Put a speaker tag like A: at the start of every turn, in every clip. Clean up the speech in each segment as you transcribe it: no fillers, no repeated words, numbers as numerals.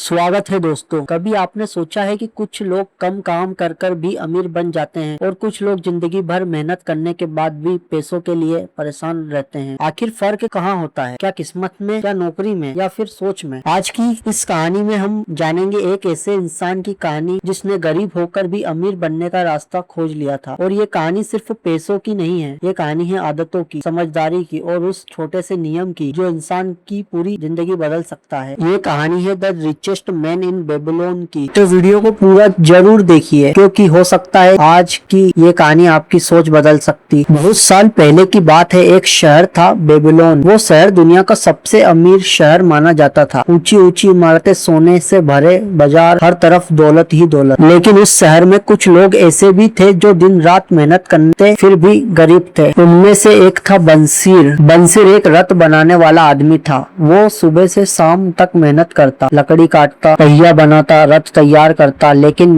A: स्वागत है दोस्तों। कभी आपने सोचा है कि कुछ लोग कम काम कर कर भी अमीर बन जाते हैं और कुछ लोग जिंदगी भर मेहनत करने के बाद भी पैसों के लिए परेशान रहते हैं। आखिर फर्क कहाँ होता है? क्या किस्मत में, क्या नौकरी में, या फिर सोच में? आज की इस कहानी में हम जानेंगे एक ऐसे इंसान की कहानी जिसने गरीब होकर भी अमीर बनने का रास्ता खोज लिया था। और ये कहानी सिर्फ पैसों की नहीं है, ये कहानी है आदतों की, समझदारी की और उस छोटे से नियम की जो इंसान की पूरी जिंदगी बदल सकता है। ये कहानी है the richest man in Babylon की। तो वीडियो को पूरा जरूर देखिए क्योंकि हो सकता है आज की ये कहानी आपकी सोच बदल सकती। बहुत साल पहले की बात है। एक शहर था बेबीलोन। वो शहर दुनिया का सबसे अमीर शहर माना जाता था। ऊंची ऊंची इमारतें, सोने से भरे बाजार, हर तरफ दौलत ही दौलत। लेकिन उस शहर में कुछ लोग ऐसे भी थे जो दिन रात मेहनत करते फिर भी गरीब थे। उनमें से एक था बंसीर। बंसीर एक रथ बनाने वाला आदमी था। वो सुबह से शाम तक मेहनत करता, लकड़ी काटता, पहिया बनाता, रथ तैयार करता, लेकिन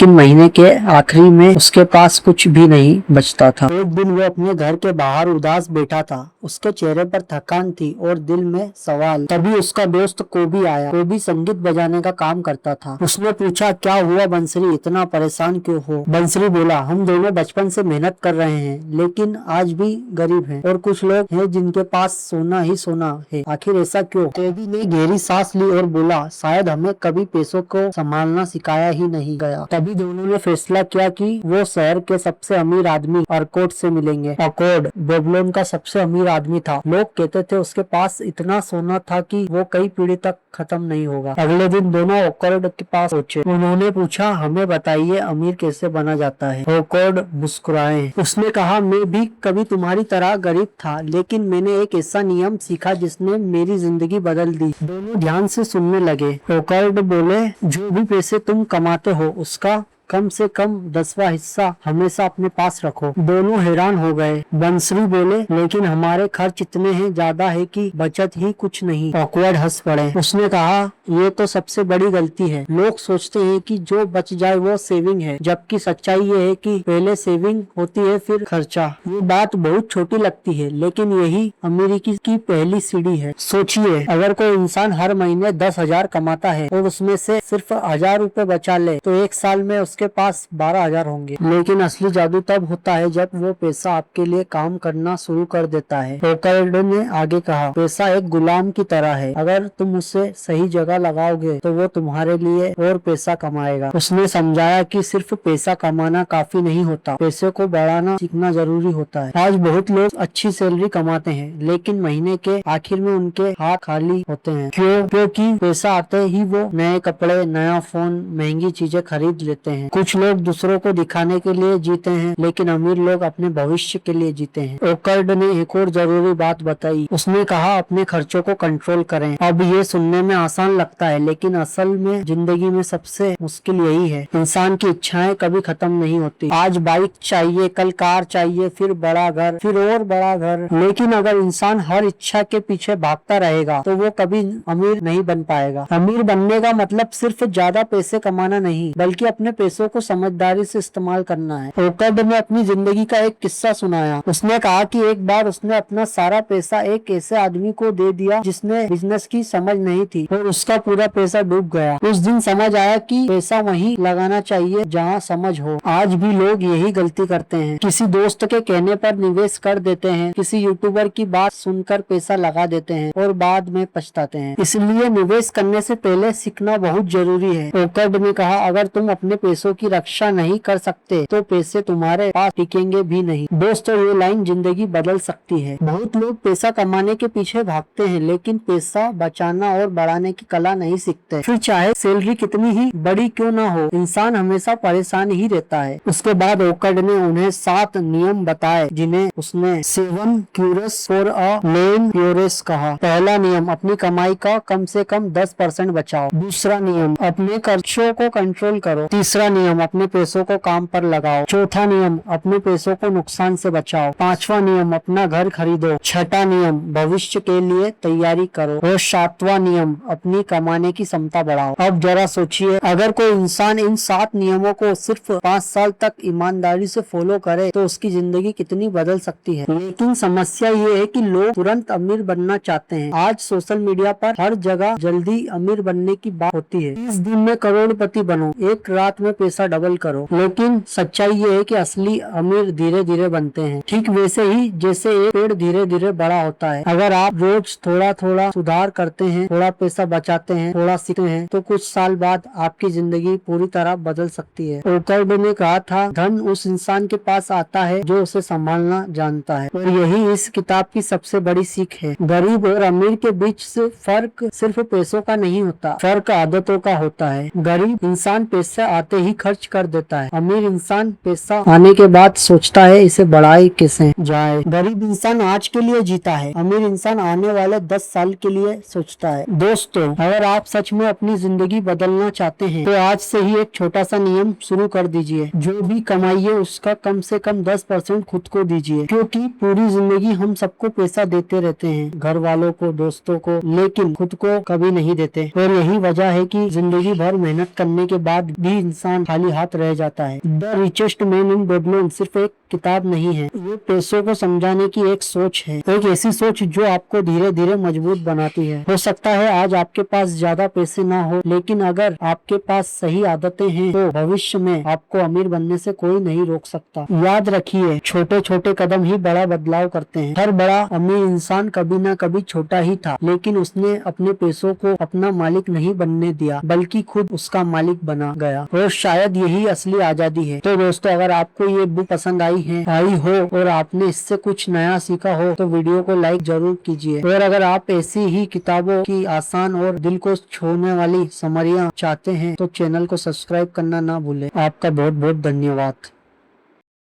A: महीने के आखिरी में उसके पास कुछ भी नहीं बचता था। एक दिन वो अपने घर के बाहर उदास बैठा था। उसके चेहरे पर थकान थी और दिल में सवाल। तभी उसका दोस्त कोबी आया। कोबी संगीत बजाने का काम करता था। उसने पूछा, क्या हुआ बंसरी, इतना परेशान क्यों हो? बंसरी बोला, हम दोनों बचपन से मेहनत कर रहे हैं लेकिन आज भी गरीब हैं और कुछ लोग हैं जिनके पास सोना ही सोना है। आखिर ऐसा क्यों? कोबी ने गहरी सांस ली और बोला, शायद हमें कभी पैसों को संभालना सिखाया ही नहीं गया। तभी दोनों ने फैसला किया कि वो शहर के सबसे अमीर आदमी अर्कोड से मिलेंगे। अर्कोड बेबीलोन का सबसे अमीर आदमी था। लोग कहते थे उसके पास इतना सोना था कि वो कई पीढ़ी तक खत्म नहीं होगा। अगले दिन दोनों अर्कोड के पास पहुंचे। उन्होंने पूछा, हमें बताइए अमीर कैसे बना जाता है? अर्कोड मुस्कुराए। उसने कहा, मैं भी कभी तुम्हारी तरह गरीब था लेकिन मैंने एक ऐसा नियम सीखा जिसने मेरी जिंदगी बदल दी। दोनों ध्यान से सुनने लगे। अर्कोड बोले, जो भी पैसे तुम कमाते हो उसका कम से कम 10वां हिस्सा हमेशा अपने पास रखो। दोनों हैरान हो गए। बंसरी बोले, लेकिन हमारे खर्च इतने हैं ज्यादा है कि बचत ही कुछ नहीं। ऑकवर्ड हंस पड़े। उसने कहा, ये तो सबसे बड़ी गलती है। लोग सोचते हैं कि जो बच जाए वो सेविंग है, जबकि सच्चाई ये है कि पहले सेविंग होती है फिर खर्चा। ये बात बहुत छोटी लगती है लेकिन यही अमीरी की पहली सीढ़ी है। सोचिए, अगर कोई इंसान हर महीने 10,000 कमाता है और उसमें से सिर्फ 1,000 रुपए बचा ले तो एक साल में उसके पास 12,000 होंगे। लेकिन असली जादू तब होता है जब वो पैसा आपके लिए काम करना शुरू कर देता है। अर्कोड ने आगे कहा, पैसा एक गुलाम की तरह है। अगर तुम उसे सही जगह लगाओगे तो वो तुम्हारे लिए और पैसा कमाएगा। उसने समझाया कि सिर्फ पैसा कमाना काफी नहीं होता, पैसे को बढ़ाना सीखना जरूरी होता है। आज बहुत लोग अच्छी सैलरी कमाते हैं लेकिन महीने के आखिर में उनके हाथ खाली होते हैं। क्यों? क्योंकि पैसा आते ही वो नए कपड़े, नया फोन, महंगी चीजें खरीद लेते हैं। कुछ लोग दूसरों को दिखाने के लिए जीते हैं लेकिन अमीर लोग अपने भविष्य के लिए जीते हैं। अर्कोड ने एक और जरूरी बात बताई। उसने कहा, अपने खर्चों को कंट्रोल करें। अब ये सुनने में आसान लगता है लेकिन असल में जिंदगी में सबसे मुश्किल यही है। इंसान की इच्छाएं कभी खत्म नहीं होती। आज बाइक चाहिए, कल कार चाहिए, फिर बड़ा घर, फिर और बड़ा घर। लेकिन अगर इंसान हर इच्छा के पीछे भागता रहेगा तो वो कभी अमीर नहीं बन पाएगा। अमीर बनने का मतलब सिर्फ ज्यादा पैसे कमाना नहीं बल्कि अपने पैसों को समझदारी से इस्तेमाल करना है। अर्कोड ने अपनी जिंदगी का एक किस्सा सुनाया। उसने कहा कि एक बार उसने अपना सारा पैसा एक ऐसे आदमी को दे दिया जिसने बिजनेस की समझ नहीं थी और उसका पूरा पैसा डूब गया। उस दिन समझ आया कि पैसा वहीं लगाना चाहिए जहां समझ हो। आज भी लोग यही गलती करते हैं। किसी दोस्त के कहने पर निवेश कर देते हैं, किसी यूट्यूबर की बात सुनकर पैसा लगा देते हैं और बाद में पछताते हैं। इसलिए निवेश करने से पहले सीखना बहुत जरूरी है। अर्कोड ने कहा, अगर तुम अपने पैसों की रक्षा नहीं कर सकते तो पैसे तुम्हारे पास टिकेंगे भी नहीं। दोस्तों, ये लाइन जिंदगी बदल सकती है। बहुत लोग पैसा कमाने के पीछे भागते हैं लेकिन पैसा बचाना और बढ़ाने की कला नहीं सीखते। फिर चाहे सैलरी कितनी ही बड़ी क्यों ना हो, इंसान हमेशा परेशान ही रहता है। उसके बाद अर्कोड ने उन्हें 7 नियम बताए जिन्हें उसने 7 क्यूरस फॉर अ मैन प्योरेस कहा। पहला नियम, अपनी कमाई का कम से कम 10% बचाओ। दूसरा नियम, अपने खर्चों को कंट्रोल करो। तीसरा नियम, अपने पैसों को काम पर लगाओ। चौथा नियम, अपने पैसों को नुकसान से बचाओ। पांचवा नियम, अपना घर खरीदो। छठा नियम, भविष्य के लिए तैयारी करो। और सातवां नियम, अपनी कमाने की क्षमता बढ़ाओ। अब जरा सोचिए, अगर कोई इंसान इन 7 नियमों को सिर्फ 5 साल तक ईमानदारी से फॉलो करे तो उसकी जिंदगी कितनी बदल सकती है। लेकिन समस्या ये है कि लोग तुरंत अमीर बनना चाहते हैं। आज सोशल मीडिया पर हर जगह जल्दी अमीर बनने की बात होती है। 30 दिन में करोड़पति बनो, एक रात में पैसा डबल करो। लेकिन सच्चाई ये है कि असली अमीर धीरे धीरे बनते हैं, ठीक वैसे ही जैसे एक पेड़ धीरे धीरे बड़ा होता है। अगर आप रोज थोड़ा थोड़ा सुधार करते हैं, थोड़ा पैसा बचाते हैं, थोड़ा सीखते हैं, तो कुछ साल बाद आपकी जिंदगी पूरी तरह बदल सकती है। ओकर्ड ने कहा था, धन उस इंसान के पास आता है जो उसे संभालना जानता है। और यही इस किताब की सबसे बड़ी सीख है। गरीब और अमीर के बीच फर्क सिर्फ पैसों का नहीं होता, फर्क आदतों का होता है। गरीब इंसान पैसा आते ही खर्च कर देता है, अमीर इंसान पैसा आने के बाद सोचता है इसे बढ़ाए कैसे जाए। गरीब इंसान आज के लिए जीता है, अमीर इंसान आने वाले 10 साल के लिए सोचता है। दोस्तों, अगर आप सच में अपनी जिंदगी बदलना चाहते हैं तो आज से ही एक छोटा सा नियम शुरू कर दीजिए। जो भी कमाइए उसका कम से कम 10% खुद को दीजिए, क्योंकि पूरी जिंदगी हम सबको पैसा देते रहते हैं, घर वालों को, दोस्तों को, लेकिन खुद को कभी नहीं देते। और यही वजह है कि जिंदगी भर मेहनत करने के बाद भी इंसान खाली हाथ रह जाता है। The richest man in Babylon सिर्फ एक किताब नहीं है, ये पैसों को समझाने की एक सोच है, एक ऐसी सोच जो आपको धीरे धीरे मजबूत बनाती है। हो सकता है आज आपके पास ज्यादा पैसे ना हो, लेकिन अगर आपके पास सही आदतें हैं तो भविष्य में आपको अमीर बनने से कोई नहीं रोक सकता। याद रखिए, छोटे छोटे कदम ही बड़ा बदलाव करते हैं। हर बड़ा अमीर इंसान कभी ना कभी छोटा ही था, लेकिन उसने अपने पैसों को अपना मालिक नहीं बनने दिया, बल्कि खुद उसका मालिक बना गया। और शायद यही असली आजादी है। तो दोस्तों, अगर आपको ये बुक पसंद आई हो और आपने इससे कुछ नया सीखा हो तो वीडियो को लाइक जरूर कीजिए। और अगर आप ऐसी ही किताबों की आसान और दिल को छूने वाली समरियां चाहते हैं तो चैनल को सब्सक्राइब करना ना भूलें। आपका बहुत बहुत धन्यवाद।